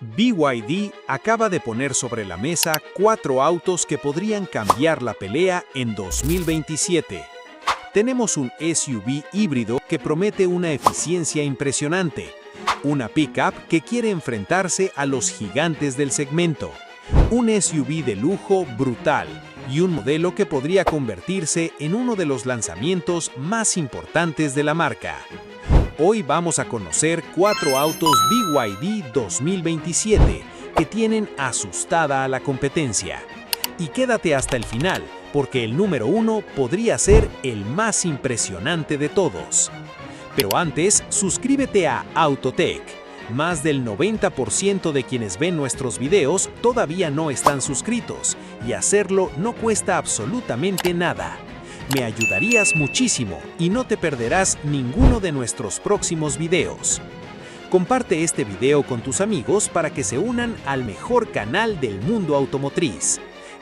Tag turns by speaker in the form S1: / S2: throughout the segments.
S1: BYD acaba de poner sobre la mesa 4 autos que podrían cambiar la pelea en 2027. Tenemos un SUV híbrido que promete una eficiencia impresionante, una pickup que quiere enfrentarse a los gigantes del segmento, un SUV de lujo brutal y un modelo que podría convertirse en uno de los lanzamientos más importantes de la marca. Hoy vamos a conocer 4 autos BYD 2027 que tienen asustada a la competencia. Y quédate hasta el final, porque el número 1 podría ser el más impresionante de todos. Pero antes, suscríbete a Autotech. Más del 90% de quienes ven nuestros videos todavía no están suscritos, y hacerlo no cuesta absolutamente nada. Me ayudarías muchísimo y no te perderás ninguno de nuestros próximos videos. Comparte este video con tus amigos para que se unan al mejor canal del mundo automotriz.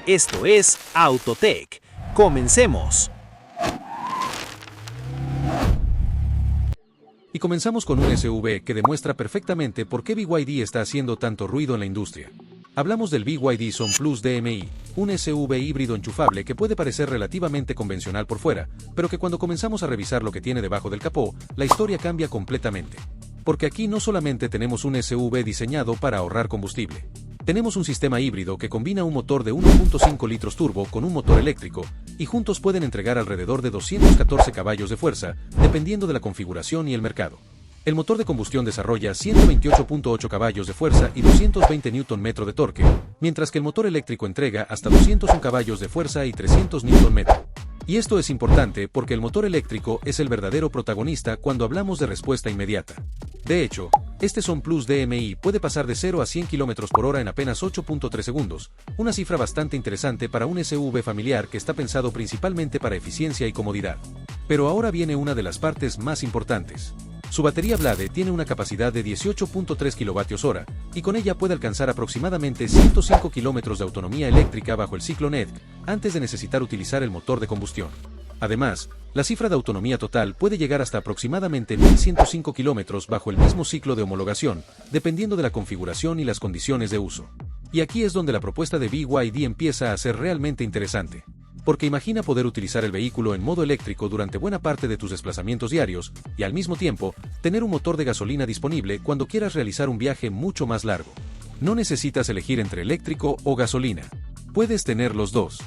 S1: Esto es Autotech. ¡Comencemos!
S2: Y comenzamos con un SUV que demuestra perfectamente por qué BYD está haciendo tanto ruido en la industria. Hablamos del BYD Son Plus DMI, un SUV híbrido enchufable que puede parecer relativamente convencional por fuera, pero que cuando comenzamos a revisar lo que tiene debajo del capó, la historia cambia completamente. Porque aquí no solamente tenemos un SUV diseñado para ahorrar combustible. Tenemos un sistema híbrido que combina un motor de 1.5 litros turbo con un motor eléctrico, y juntos pueden entregar alrededor de 214 caballos de fuerza, dependiendo de la configuración y el mercado. El motor de combustión desarrolla 128.8 caballos de fuerza y 220 Nm de torque, mientras que el motor eléctrico entrega hasta 201 caballos de fuerza y 300 Nm. Y esto es importante porque el motor eléctrico es el verdadero protagonista cuando hablamos de respuesta inmediata. De hecho, este Son Plus DMI puede pasar de 0 a 100 km/h en apenas 8.3 segundos, una cifra bastante interesante para un SUV familiar que está pensado principalmente para eficiencia y comodidad. Pero ahora viene una de las partes más importantes. Su batería Blade tiene una capacidad de 18.3 kWh, y con ella puede alcanzar aproximadamente 105 km de autonomía eléctrica bajo el ciclo NEDC, antes de necesitar utilizar el motor de combustión. Además, la cifra de autonomía total puede llegar hasta aproximadamente 1.105 km bajo el mismo ciclo de homologación, dependiendo de la configuración y las condiciones de uso. Y aquí es donde la propuesta de BYD empieza a ser realmente interesante. Porque imagina poder utilizar el vehículo en modo eléctrico durante buena parte de tus desplazamientos diarios, y al mismo tiempo, tener un motor de gasolina disponible cuando quieras realizar un viaje mucho más largo. No necesitas elegir entre eléctrico o gasolina. Puedes tener los dos.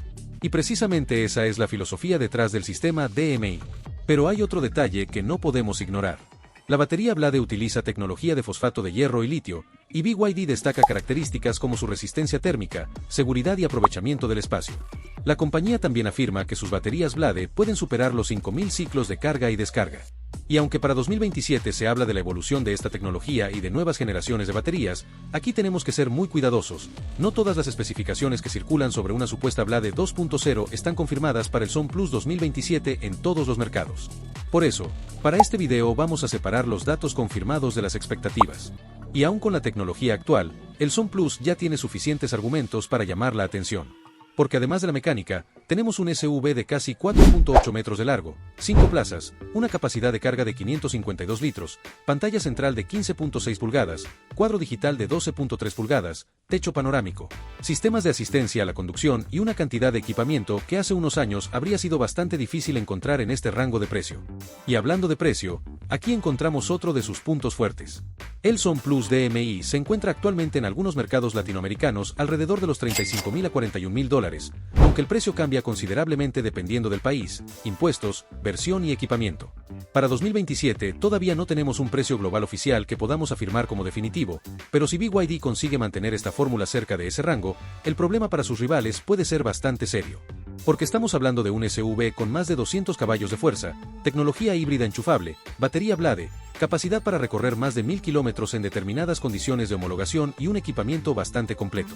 S2: Y precisamente esa es la filosofía detrás del sistema DMI. Pero hay otro detalle que no podemos ignorar. La batería Blade utiliza tecnología de fosfato de hierro y litio, y BYD destaca características como su resistencia térmica, seguridad y aprovechamiento del espacio. La compañía también afirma que sus baterías Blade pueden superar los 5.000 ciclos de carga y descarga. Y aunque para 2027 se habla de la evolución de esta tecnología y de nuevas generaciones de baterías, aquí tenemos que ser muy cuidadosos. No todas las especificaciones que circulan sobre una supuesta Blade 2.0 están confirmadas para el Son Plus 2027 en todos los mercados. Por eso, para este video vamos a separar los datos confirmados de las expectativas. Y aún con la tecnología actual, el Son Plus ya tiene suficientes argumentos para llamar la atención. Porque además de la mecánica, tenemos un SUV de casi 4.8 metros de largo, 5 plazas, una capacidad de carga de 552 litros, pantalla central de 15.6 pulgadas, cuadro digital de 12.3 pulgadas, techo panorámico, sistemas de asistencia a la conducción y una cantidad de equipamiento que hace unos años habría sido bastante difícil encontrar en este rango de precio. Y hablando de precio, aquí encontramos otro de sus puntos fuertes. El Son Plus DMI se encuentra actualmente en algunos mercados latinoamericanos alrededor de los $35.000 a $41.000, aunque el precio cambia considerablemente dependiendo del país, impuestos, versión y equipamiento. Para 2027 todavía no tenemos un precio global oficial que podamos afirmar como definitivo, pero si BYD consigue mantener esta fórmula cerca de ese rango, el problema para sus rivales puede ser bastante serio. Porque estamos hablando de un SUV con más de 200 caballos de fuerza, tecnología híbrida enchufable, batería Blade, capacidad para recorrer más de 1.000 kilómetros en determinadas condiciones de homologación y un equipamiento bastante completo.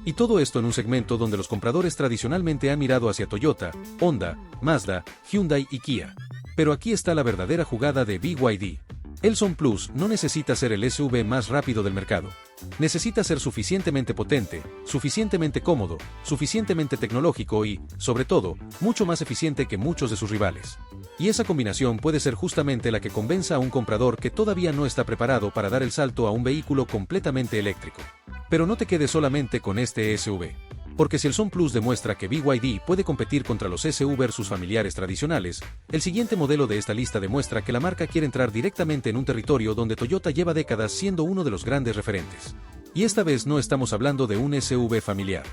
S2: Y todo esto en un segmento donde los compradores tradicionalmente han mirado hacia Toyota, Honda, Mazda, Hyundai y Kia. Pero aquí está la verdadera jugada de BYD. El Son Plus no necesita ser el SUV más rápido del mercado. Necesita ser suficientemente potente, suficientemente cómodo, suficientemente tecnológico y, sobre todo, mucho más eficiente que muchos de sus rivales. Y esa combinación puede ser justamente la que convenza a un comprador que todavía no está preparado para dar el salto a un vehículo completamente eléctrico. Pero no te quedes solamente con este SUV. Porque si el Son Plus demuestra que BYD puede competir contra los SUV versus familiares tradicionales, el siguiente modelo de esta lista demuestra que la marca quiere entrar directamente en un territorio donde Toyota lleva décadas siendo uno de los grandes referentes. Y esta vez no estamos hablando de un SUV familiar.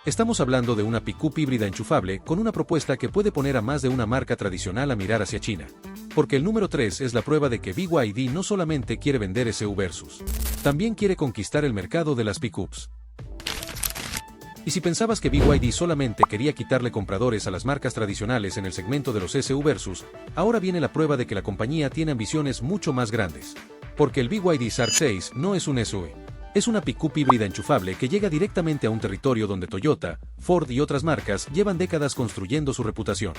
S2: Estamos hablando de una pick-up híbrida enchufable con una propuesta que puede poner a más de una marca tradicional a mirar hacia China. Porque el número 3 es la prueba de que BYD no solamente quiere vender SUV versus, también quiere conquistar el mercado de las pick-ups. Y si pensabas que BYD solamente quería quitarle compradores a las marcas tradicionales en el segmento de los SUV versus, ahora viene la prueba de que la compañía tiene ambiciones mucho más grandes. Porque el BYD Shark 6 no es un SUV. Es una pick-up híbrida enchufable que llega directamente a un territorio donde Toyota, Ford y otras marcas llevan décadas construyendo su reputación.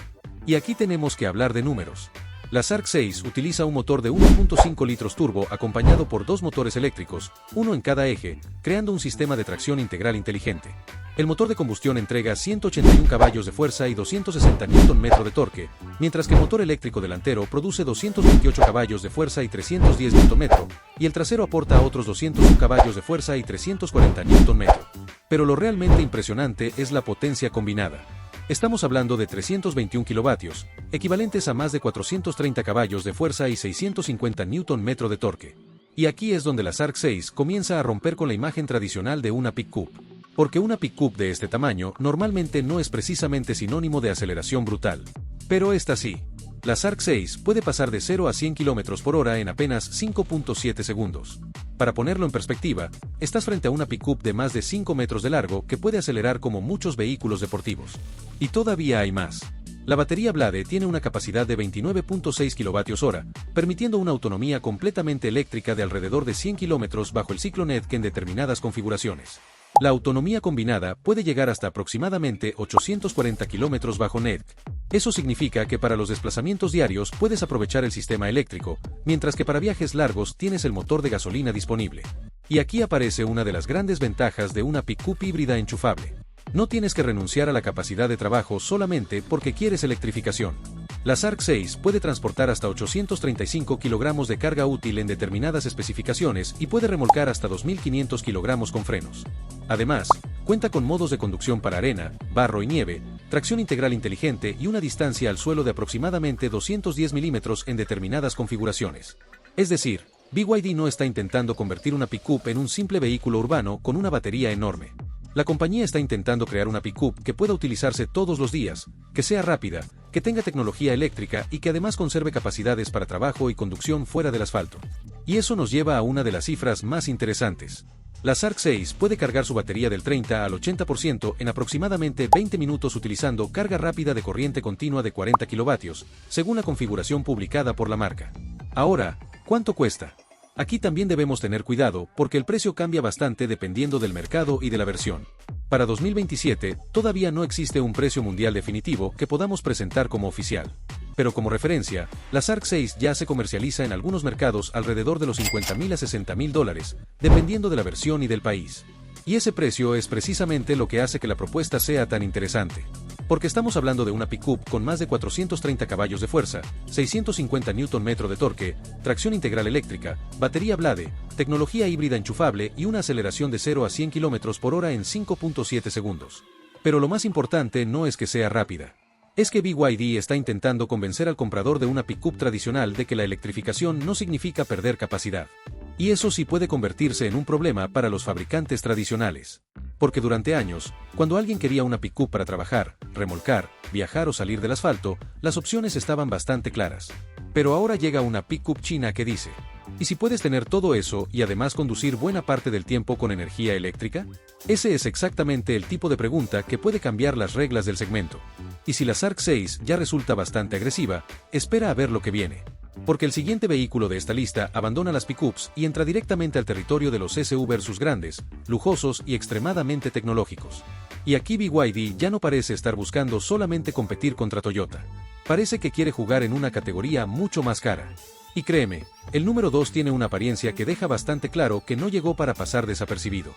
S2: Y aquí tenemos que hablar de números. La Shark 6 utiliza un motor de 1.5 litros turbo acompañado por dos motores eléctricos, uno en cada eje, creando un sistema de tracción integral inteligente. El motor de combustión entrega 181 caballos de fuerza y 260 Nm de torque, mientras que el motor eléctrico delantero produce 228 caballos de fuerza y 310 Nm, y el trasero aporta otros 201 caballos de fuerza y 340 Nm. Pero lo realmente impresionante es la potencia combinada. Estamos hablando de 321 kilovatios, equivalentes a más de 430 caballos de fuerza y 650 Nm de torque. Y aquí es donde la Shark 6 comienza a romper con la imagen tradicional de una pick-up. Porque una pick-up de este tamaño normalmente no es precisamente sinónimo de aceleración brutal. Pero esta sí. La Shark 6 puede pasar de 0 a 100 km por hora en apenas 5.7 segundos. Para ponerlo en perspectiva, estás frente a una pick-up de más de 5 metros de largo que puede acelerar como muchos vehículos deportivos. Y todavía hay más. La batería Blade tiene una capacidad de 29.6 kWh, permitiendo una autonomía completamente eléctrica de alrededor de 100 km bajo el ciclo NEDC en determinadas configuraciones. La autonomía combinada puede llegar hasta aproximadamente 840 km bajo NEDC. Eso significa que para los desplazamientos diarios puedes aprovechar el sistema eléctrico, mientras que para viajes largos tienes el motor de gasolina disponible. Y aquí aparece una de las grandes ventajas de una pick-up híbrida enchufable. No tienes que renunciar a la capacidad de trabajo solamente porque quieres electrificación. La Shark 6 puede transportar hasta 835 kilogramos de carga útil en determinadas especificaciones y puede remolcar hasta 2.500 kilogramos con frenos. Además, cuenta con modos de conducción para arena, barro y nieve, tracción integral inteligente y una distancia al suelo de aproximadamente 210 milímetros en determinadas configuraciones. Es decir, BYD no está intentando convertir una pick-up en un simple vehículo urbano con una batería enorme. La compañía está intentando crear una pick-up que pueda utilizarse todos los días, que sea rápida, que tenga tecnología eléctrica y que además conserve capacidades para trabajo y conducción fuera del asfalto. Y eso nos lleva a una de las cifras más interesantes. La Shark 6 puede cargar su batería del 30 al 80% en aproximadamente 20 minutos utilizando carga rápida de corriente continua de 40 kilovatios, según la configuración publicada por la marca. Ahora, ¿cuánto cuesta? Aquí también debemos tener cuidado porque el precio cambia bastante dependiendo del mercado y de la versión. Para 2027, todavía no existe un precio mundial definitivo que podamos presentar como oficial. Pero como referencia, la Shark 6 ya se comercializa en algunos mercados alrededor de los $50.000 a $60.000, dependiendo de la versión y del país. Y ese precio es precisamente lo que hace que la propuesta sea tan interesante. Porque estamos hablando de una pick-up con más de 430 caballos de fuerza, 650 Nm de torque, tracción integral eléctrica, batería Blade, tecnología híbrida enchufable y una aceleración de 0 a 100 km por hora en 5.7 segundos. Pero lo más importante no es que sea rápida. Es que BYD está intentando convencer al comprador de una pick-up tradicional de que la electrificación no significa perder capacidad. Y eso sí puede convertirse en un problema para los fabricantes tradicionales. Porque durante años, cuando alguien quería una pick-up para trabajar, remolcar, viajar o salir del asfalto, las opciones estaban bastante claras. Pero ahora llega una pick-up china que dice, ¿y si puedes tener todo eso y además conducir buena parte del tiempo con energía eléctrica? Ese es exactamente el tipo de pregunta que puede cambiar las reglas del segmento. Y si la Shark 6 ya resulta bastante agresiva, espera a ver lo que viene. Porque el siguiente vehículo de esta lista abandona las pick-ups y entra directamente al territorio de los SUV versus grandes, lujosos y extremadamente tecnológicos. Y aquí BYD ya no parece estar buscando solamente competir contra Toyota. Parece que quiere jugar en una categoría mucho más cara. Y créeme, el número 2 tiene una apariencia que deja bastante claro que no llegó para pasar desapercibido.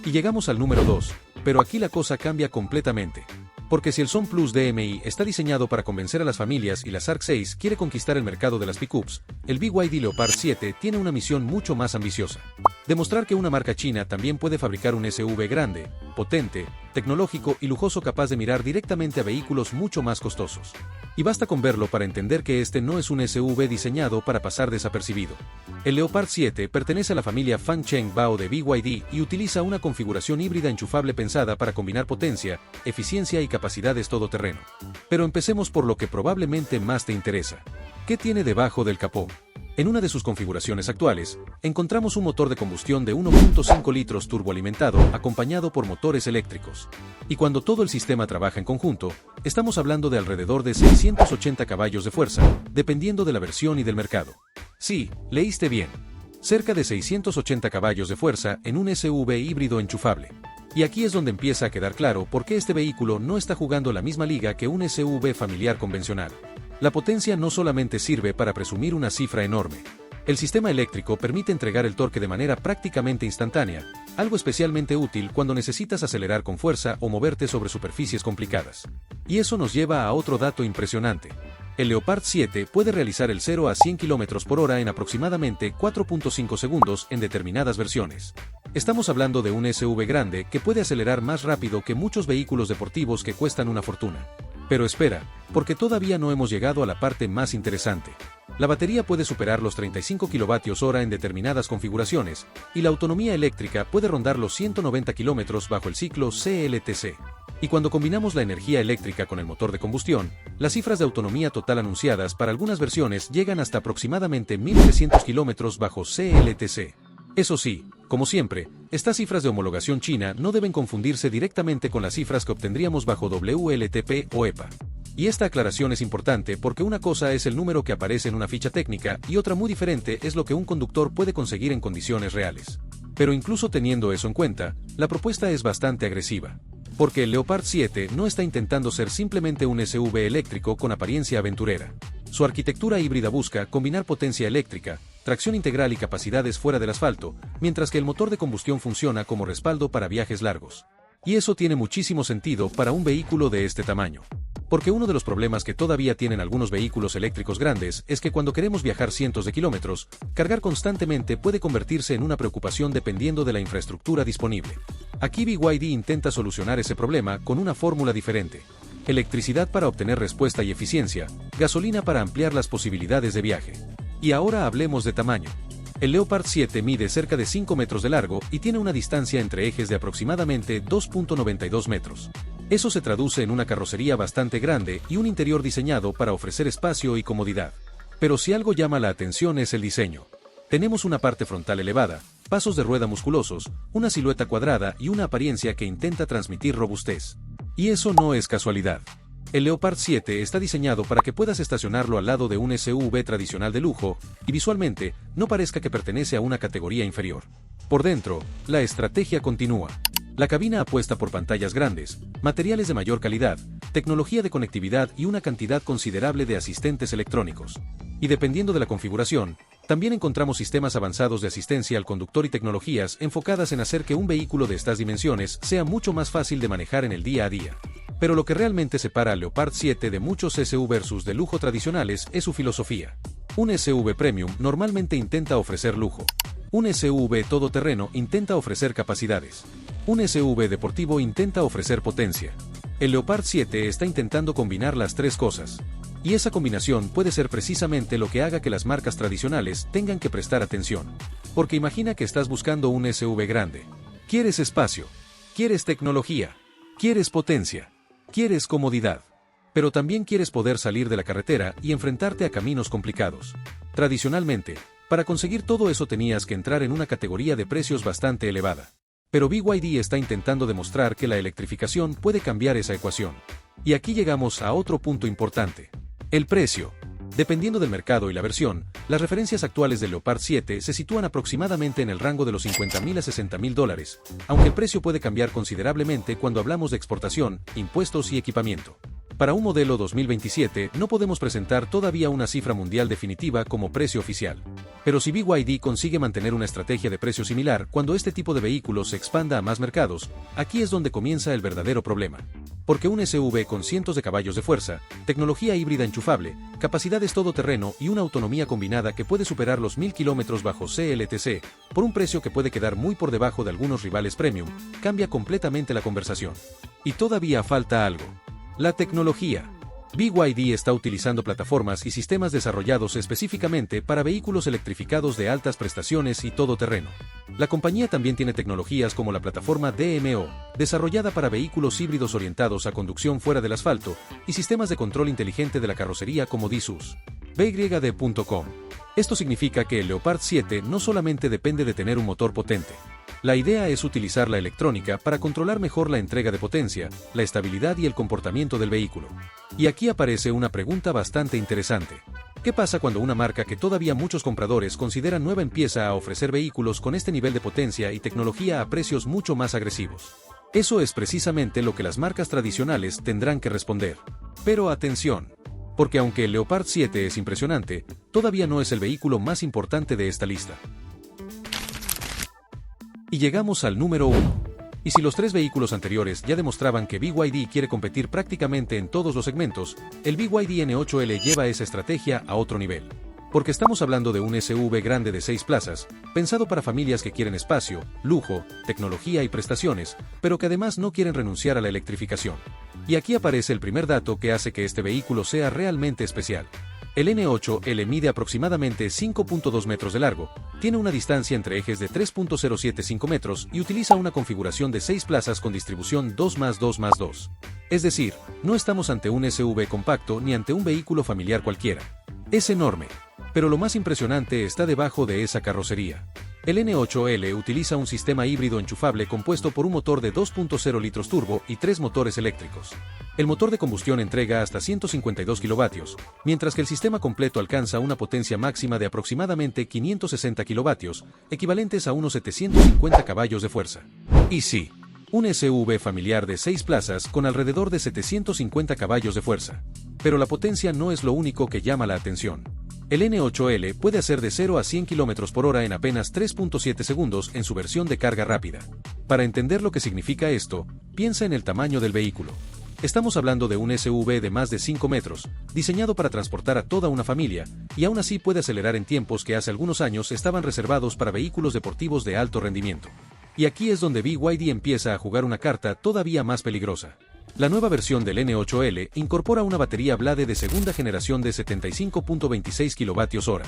S2: Y llegamos al número 2, pero aquí la cosa cambia completamente. Porque si el Son Plus DMI está diseñado para convencer a las familias y la Shark 6 quiere conquistar el mercado de las pickups, el BYD Leopard 7 tiene una misión mucho más ambiciosa. Demostrar que una marca china también puede fabricar un SUV grande, potente, tecnológico y lujoso capaz de mirar directamente a vehículos mucho más costosos. Y basta con verlo para entender que este no es un SUV diseñado para pasar desapercibido. El Leopard 7 pertenece a la familia Fangcheng Bao de BYD y utiliza una configuración híbrida enchufable pensada para combinar potencia, eficiencia y capacidades todoterreno. Pero empecemos por lo que probablemente más te interesa. ¿Qué tiene debajo del capó? En una de sus configuraciones actuales, encontramos un motor de combustión de 1.5 litros turboalimentado acompañado por motores eléctricos. Y cuando todo el sistema trabaja en conjunto, estamos hablando de alrededor de 680 caballos de fuerza, dependiendo de la versión y del mercado. Sí, leíste bien. Cerca de 680 caballos de fuerza en un SUV híbrido enchufable. Y aquí es donde empieza a quedar claro por qué este vehículo no está jugando la misma liga que un SUV familiar convencional. La potencia no solamente sirve para presumir una cifra enorme. El sistema eléctrico permite entregar el torque de manera prácticamente instantánea, algo especialmente útil cuando necesitas acelerar con fuerza o moverte sobre superficies complicadas. Y eso nos lleva a otro dato impresionante. El Leopard 7 puede realizar el 0 a 100 km por hora en aproximadamente 4.5 segundos en determinadas versiones. Estamos hablando de un SUV grande que puede acelerar más rápido que muchos vehículos deportivos que cuestan una fortuna. Pero espera, porque todavía no hemos llegado a la parte más interesante. La batería puede superar los 35 kWh en determinadas configuraciones, y la autonomía eléctrica puede rondar los 190 km bajo el ciclo CLTC. Y cuando combinamos la energía eléctrica con el motor de combustión, las cifras de autonomía total anunciadas para algunas versiones llegan hasta aproximadamente 1.300 km bajo CLTC. Eso sí, como siempre, estas cifras de homologación china no deben confundirse directamente con las cifras que obtendríamos bajo WLTP o EPA. Y esta aclaración es importante porque una cosa es el número que aparece en una ficha técnica y otra muy diferente es lo que un conductor puede conseguir en condiciones reales. Pero incluso teniendo eso en cuenta, la propuesta es bastante agresiva. Porque el Leopard 7 no está intentando ser simplemente un SUV eléctrico con apariencia aventurera. Su arquitectura híbrida busca combinar potencia eléctrica, tracción integral y capacidades fuera del asfalto, mientras que el motor de combustión funciona como respaldo para viajes largos. Y eso tiene muchísimo sentido para un vehículo de este tamaño. Porque uno de los problemas que todavía tienen algunos vehículos eléctricos grandes es que cuando queremos viajar cientos de kilómetros, cargar constantemente puede convertirse en una preocupación dependiendo de la infraestructura disponible. Aquí BYD intenta solucionar ese problema con una fórmula diferente. Electricidad para obtener respuesta y eficiencia, gasolina para ampliar las posibilidades de viaje. Y ahora hablemos de tamaño. El Leopard 7 mide cerca de 5 metros de largo y tiene una distancia entre ejes de aproximadamente 2.92 metros. Eso se traduce en una carrocería bastante grande y un interior diseñado para ofrecer espacio y comodidad. Pero si algo llama la atención es el diseño. Tenemos una parte frontal elevada, pasos de rueda musculosos, una silueta cuadrada y una apariencia que intenta transmitir robustez. Y eso no es casualidad. El Leopard 7 está diseñado para que puedas estacionarlo al lado de un SUV tradicional de lujo, y visualmente, no parezca que pertenece a una categoría inferior. Por dentro, la estrategia continúa. La cabina apuesta por pantallas grandes, materiales de mayor calidad, tecnología de conectividad y una cantidad considerable de asistentes electrónicos. Y dependiendo de la configuración, también encontramos sistemas avanzados de asistencia al conductor y tecnologías enfocadas en hacer que un vehículo de estas dimensiones sea mucho más fácil de manejar en el día a día. Pero lo que realmente separa al Leopard 7 de muchos SUVs de lujo tradicionales es su filosofía. Un SUV premium normalmente intenta ofrecer lujo. Un SUV todoterreno intenta ofrecer capacidades. Un SUV deportivo intenta ofrecer potencia. El Leopard 7 está intentando combinar las tres cosas. Y esa combinación puede ser precisamente lo que haga que las marcas tradicionales tengan que prestar atención. Porque imagina que estás buscando un SUV grande. Quieres espacio. Quieres tecnología. Quieres potencia. Quieres comodidad. Pero también quieres poder salir de la carretera y enfrentarte a caminos complicados. Tradicionalmente, para conseguir todo eso tenías que entrar en una categoría de precios bastante elevada. Pero BYD está intentando demostrar que la electrificación puede cambiar esa ecuación. Y aquí llegamos a otro punto importante. El precio. Dependiendo del mercado y la versión, las referencias actuales del Leopard 7 se sitúan aproximadamente en el rango de los $50,000 a $60,000, aunque el precio puede cambiar considerablemente cuando hablamos de exportación, impuestos y equipamiento. Para un modelo 2027 no podemos presentar todavía una cifra mundial definitiva como precio oficial. Pero si BYD consigue mantener una estrategia de precio similar cuando este tipo de vehículos se expanda a más mercados, aquí es donde comienza el verdadero problema. Porque un SUV con cientos de caballos de fuerza, tecnología híbrida enchufable, capacidades todoterreno y una autonomía combinada que puede superar los 1000 km bajo CLTC, por un precio que puede quedar muy por debajo de algunos rivales premium, cambia completamente la conversación. Y todavía falta algo. La tecnología. BYD está utilizando plataformas y sistemas desarrollados específicamente para vehículos electrificados de altas prestaciones y todoterreno. La compañía también tiene tecnologías como la plataforma DMO, desarrollada para vehículos híbridos orientados a conducción fuera del asfalto, y sistemas de control inteligente de la carrocería como DSUS. BYD.com. Esto significa que el Leopard 7 no solamente depende de tener un motor potente. La idea es utilizar la electrónica para controlar mejor la entrega de potencia, la estabilidad y el comportamiento del vehículo. Y aquí aparece una pregunta bastante interesante. ¿Qué pasa cuando una marca que todavía muchos compradores consideran nueva empieza a ofrecer vehículos con este nivel de potencia y tecnología a precios mucho más agresivos? Eso es precisamente lo que las marcas tradicionales tendrán que responder. Pero atención, porque aunque el Leopard 7 es impresionante, todavía no es el vehículo más importante de esta lista. Y llegamos al número 1. Y si los tres vehículos anteriores ya demostraban que BYD quiere competir prácticamente en todos los segmentos, el BYD N8L lleva esa estrategia a otro nivel. Porque estamos hablando de un SUV grande de 6 plazas, pensado para familias que quieren espacio, lujo, tecnología y prestaciones, pero que además no quieren renunciar a la electrificación. Y aquí aparece el primer dato que hace que este vehículo sea realmente especial. El N8L mide aproximadamente 5.2 metros de largo, tiene una distancia entre ejes de 3.075 metros y utiliza una configuración de 6 plazas con distribución 2+2+2. Es decir, no estamos ante un SUV compacto ni ante un vehículo familiar cualquiera. Es enorme. Pero lo más impresionante está debajo de esa carrocería. El N8L utiliza un sistema híbrido enchufable compuesto por un motor de 2.0 litros turbo y 3 motores eléctricos. El motor de combustión entrega hasta 152 kilovatios, mientras que el sistema completo alcanza una potencia máxima de aproximadamente 560 kilovatios, equivalentes a unos 750 caballos de fuerza. Y sí, un SUV familiar de 6 plazas con alrededor de 750 caballos de fuerza. Pero la potencia no es lo único que llama la atención. El N8L puede hacer de 0 a 100 km por hora en apenas 3.7 segundos en su versión de carga rápida. Para entender lo que significa esto, piensa en el tamaño del vehículo. Estamos hablando de un SUV de más de 5 metros, diseñado para transportar a toda una familia, y aún así puede acelerar en tiempos que hace algunos años estaban reservados para vehículos deportivos de alto rendimiento. Y aquí es donde BYD empieza a jugar una carta todavía más peligrosa. La nueva versión del N8L incorpora una batería Blade de segunda generación de 75.26 kWh.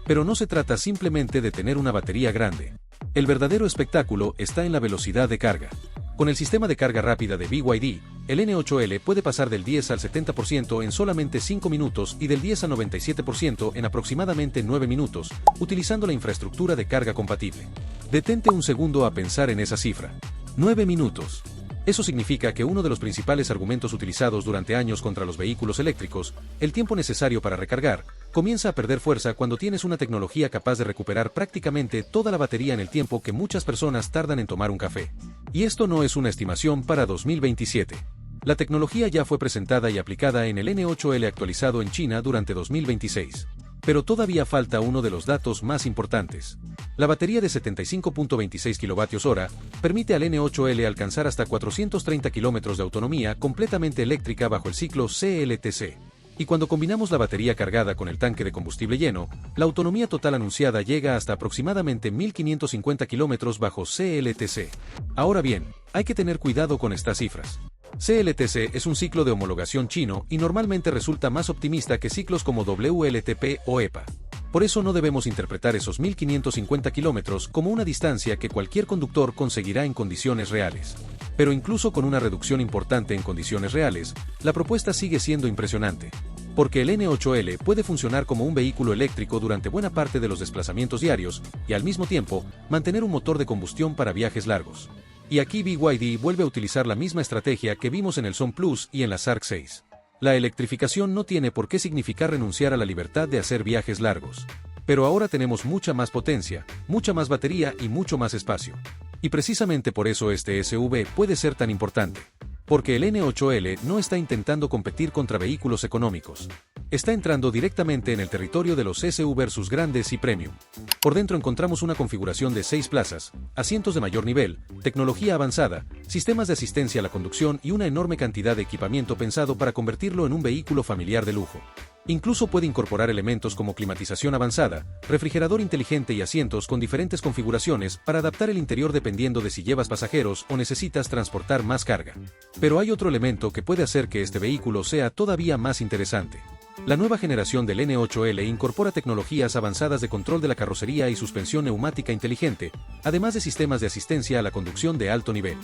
S2: Pero no se trata simplemente de tener una batería grande. El verdadero espectáculo está en la velocidad de carga. Con el sistema de carga rápida de BYD, el N8L puede pasar del 10 al 70% en solamente 5 minutos y del 10 al 97% en aproximadamente 9 minutos, utilizando la infraestructura de carga compatible. Detente un segundo a pensar en esa cifra. 9 minutos. Eso significa que uno de los principales argumentos utilizados durante años contra los vehículos eléctricos, el tiempo necesario para recargar, comienza a perder fuerza cuando tienes una tecnología capaz de recuperar prácticamente toda la batería en el tiempo que muchas personas tardan en tomar un café. Y esto no es una estimación para 2027. La tecnología ya fue presentada y aplicada en el N8L actualizado en China durante 2026. Pero todavía falta uno de los datos más importantes. La batería de 75.26 kWh permite al N8L alcanzar hasta 430 km de autonomía completamente eléctrica bajo el ciclo CLTC. Y cuando combinamos la batería cargada con el tanque de combustible lleno, la autonomía total anunciada llega hasta aproximadamente 1550 km bajo CLTC. Ahora bien, hay que tener cuidado con estas cifras. CLTC es un ciclo de homologación chino y normalmente resulta más optimista que ciclos como WLTP o EPA. Por eso no debemos interpretar esos 1550 kilómetros como una distancia que cualquier conductor conseguirá en condiciones reales. Pero incluso con una reducción importante en condiciones reales, la propuesta sigue siendo impresionante. Porque el N8L puede funcionar como un vehículo eléctrico durante buena parte de los desplazamientos diarios y al mismo tiempo mantener un motor de combustión para viajes largos. Y aquí BYD vuelve a utilizar la misma estrategia que vimos en el Son Plus y en la Shark 6. La electrificación no tiene por qué significar renunciar a la libertad de hacer viajes largos. Pero ahora tenemos mucha más potencia, mucha más batería y mucho más espacio. Y precisamente por eso este SUV puede ser tan importante. Porque el N8L no está intentando competir contra vehículos económicos. Está entrando directamente en el territorio de los SUVs grandes y premium. Por dentro encontramos una configuración de 6 plazas, asientos de mayor nivel, tecnología avanzada, sistemas de asistencia a la conducción y una enorme cantidad de equipamiento pensado para convertirlo en un vehículo familiar de lujo. Incluso puede incorporar elementos como climatización avanzada, refrigerador inteligente y asientos con diferentes configuraciones para adaptar el interior dependiendo de si llevas pasajeros o necesitas transportar más carga. Pero hay otro elemento que puede hacer que este vehículo sea todavía más interesante. La nueva generación del N8L incorpora tecnologías avanzadas de control de la carrocería y suspensión neumática inteligente, además de sistemas de asistencia a la conducción de alto nivel.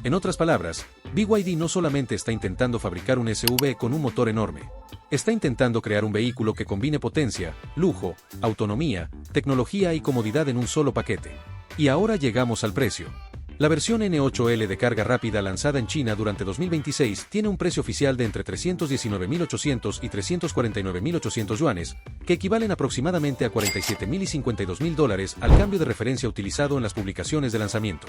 S2: En otras palabras, BYD no solamente está intentando fabricar un SUV con un motor enorme, está intentando crear un vehículo que combine potencia, lujo, autonomía, tecnología y comodidad en un solo paquete. Y ahora llegamos al precio. La versión N8L de carga rápida lanzada en China durante 2026 tiene un precio oficial de entre 319.800 y 349.800 yuanes, que equivalen aproximadamente a $47.000 y $52.000 al cambio de referencia utilizado en las publicaciones de lanzamiento.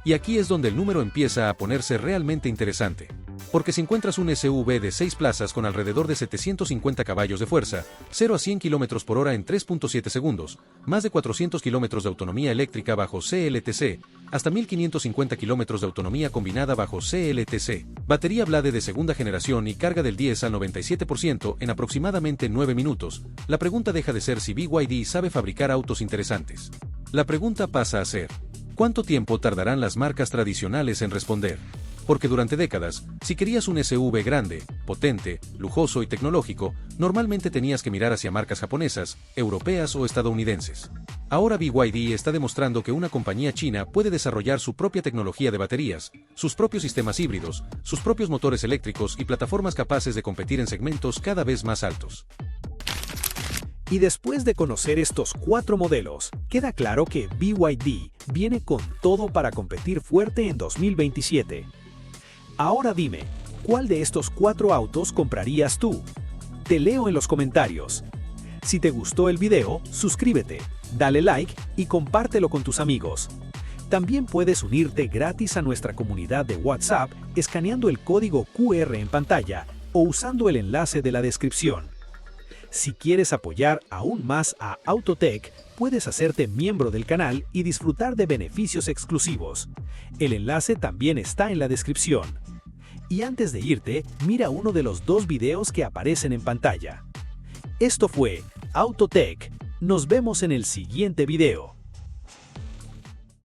S2: Y aquí es donde el número empieza a ponerse realmente interesante. Porque si encuentras un SUV de 6 plazas con alrededor de 750 caballos de fuerza, 0 a 100 km por hora en 3.7 segundos, más de 400 km de autonomía eléctrica bajo CLTC, hasta 1550 km de autonomía combinada bajo CLTC, batería Blade de segunda generación y carga del 10 al 97% en aproximadamente 9 minutos, la pregunta deja de ser si BYD sabe fabricar autos interesantes. La pregunta pasa a ser, ¿cuánto tiempo tardarán las marcas tradicionales en responder? Porque durante décadas, si querías un SUV grande, potente, lujoso y tecnológico, normalmente tenías que mirar hacia marcas japonesas, europeas o estadounidenses. Ahora BYD está demostrando que una compañía china puede desarrollar su propia tecnología de baterías, sus propios sistemas híbridos, sus propios motores eléctricos y plataformas capaces de competir en segmentos cada vez más altos.
S1: Y después de conocer estos 4 modelos, queda claro que BYD viene con todo para competir fuerte en 2027. Ahora dime, ¿cuál de estos 4 autos comprarías tú? Te leo en los comentarios. Si te gustó el video, suscríbete, dale like y compártelo con tus amigos. También puedes unirte gratis a nuestra comunidad de WhatsApp escaneando el código QR en pantalla o usando el enlace de la descripción. Si quieres apoyar aún más a Autotech, puedes hacerte miembro del canal y disfrutar de beneficios exclusivos. El enlace también está en la descripción. Y antes de irte, mira uno de los 2 videos que aparecen en pantalla. Esto fue Autotech. Nos vemos en el siguiente video.